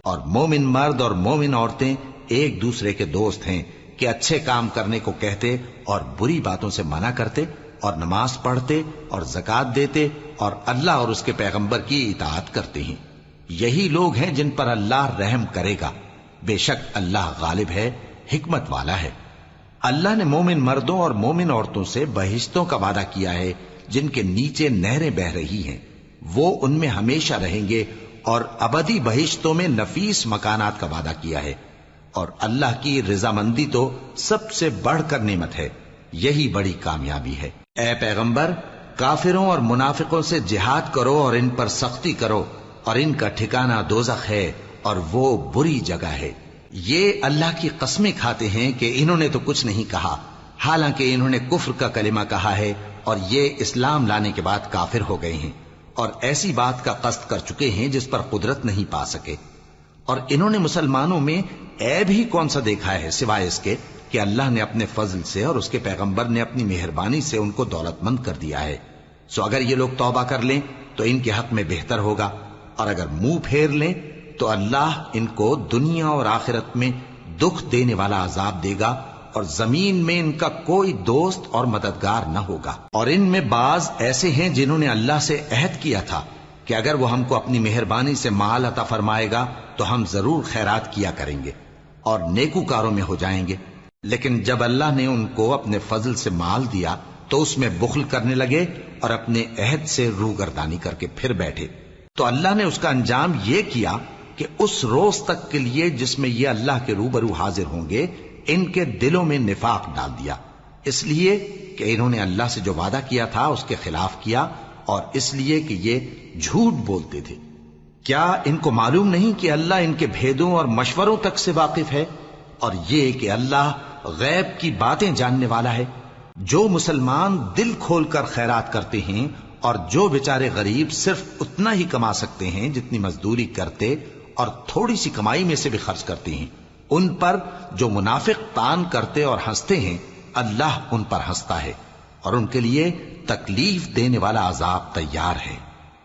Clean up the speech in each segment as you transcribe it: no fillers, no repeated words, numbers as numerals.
اور مومن مرد اور مومن عورتیں ایک دوسرے کے دوست ہیں کہ اچھے کام کرنے کو کہتے اور بری باتوں سے منع کرتے اور نماز پڑھتے اور زکوٰۃ دیتے اور اللہ اور اس کے پیغمبر کی اطاعت کرتے ہیں۔ یہی لوگ ہیں جن پر اللہ رحم کرے گا، بے شک اللہ غالب ہے، حکمت والا ہے۔ اللہ نے مومن مردوں اور مومن عورتوں سے بہشتوں کا وعدہ کیا ہے جن کے نیچے نہریں بہہ رہی ہیں، وہ ان میں ہمیشہ رہیں گے، اور ابدی بہشتوں میں نفیس مکانات کا وعدہ کیا ہے۔ اور اللہ کی رضامندی تو سب سے بڑھ کر نعمت ہے، یہی بڑی کامیابی ہے۔ اے پیغمبر، کافروں اور منافقوں سے جہاد کرو اور ان پر سختی کرو، اور ان کا ٹھکانہ دوزخ ہے اور وہ بری جگہ ہے۔ یہ اللہ کی قسمیں کھاتے ہیں کہ انہوں نے تو کچھ نہیں کہا، حالانکہ انہوں نے کفر کا کلمہ کہا ہے اور یہ اسلام لانے کے بعد کافر ہو گئے ہیں، اور ایسی بات کا قصد کر چکے ہیں جس پر قدرت نہیں پا سکے۔ اور انہوں نے مسلمانوں میں عیب ہی کون سا دیکھا ہے سوائے اس کے کہ اللہ نے اپنے فضل سے اور اس کے پیغمبر نے اپنی مہربانی سے ان کو دولت مند کر دیا ہے۔ سو اگر یہ لوگ توبہ کر لیں تو ان کے حق میں بہتر ہوگا، اور اگر منہ پھیر لیں تو اللہ ان کو دنیا اور آخرت میں دکھ دینے والا عذاب دے گا، اور زمین میں ان کا کوئی دوست اور مددگار نہ ہوگا۔ اور ان میں بعض ایسے ہیں جنہوں نے اللہ سے عہد کیا تھا کہ اگر وہ ہم کو اپنی مہربانی سے مال عطا فرمائے گا تو ہم ضرور خیرات کیا کریں گے اور نیکوکاروں میں ہو جائیں گے، لیکن جب اللہ نے ان کو اپنے فضل سے مال دیا تو اس میں بخل کرنے لگے اور اپنے عہد سے روگردانی کر کے پھر بیٹھے۔ تو اللہ نے اس کا انجام یہ کیا کہ اس روز تک کے لیے جس میں یہ اللہ کے روبرو حاضر ہوں گے، ان کے دلوں میں نفاق ڈال دیا، اس لیے کہ انہوں نے اللہ سے جو وعدہ کیا تھا اس کے خلاف کیا، اور اس لیے کہ یہ جھوٹ بولتے تھے۔ کیا ان کو معلوم نہیں کہ اللہ ان کے بھیدوں اور مشوروں تک سے واقف ہے، اور یہ کہ اللہ غیب کی باتیں جاننے والا ہے؟ جو مسلمان دل کھول کر خیرات کرتے ہیں اور جو بیچارے غریب صرف اتنا ہی کما سکتے ہیں جتنی مزدوری کرتے اور تھوڑی سی کمائی میں سے بھی خرچ کرتے ہیں، ان پر جو منافق تان کرتے اور ہنستے ہیں، اللہ ان پر ہنستا ہے اور ان کے لیے تکلیف دینے والا عذاب تیار ہے۔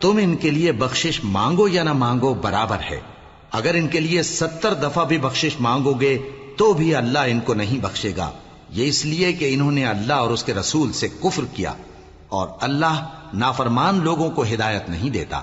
تم ان کے لیے بخشش مانگو یا نہ مانگو برابر ہے، اگر ان کے لیے 70 دفعہ بھی بخشش مانگو گے تو بھی اللہ ان کو نہیں بخشے گا، یہ اس لیے کہ انہوں نے اللہ اور اس کے رسول سے کفر کیا، اور اللہ نافرمان لوگوں کو ہدایت نہیں دیتا۔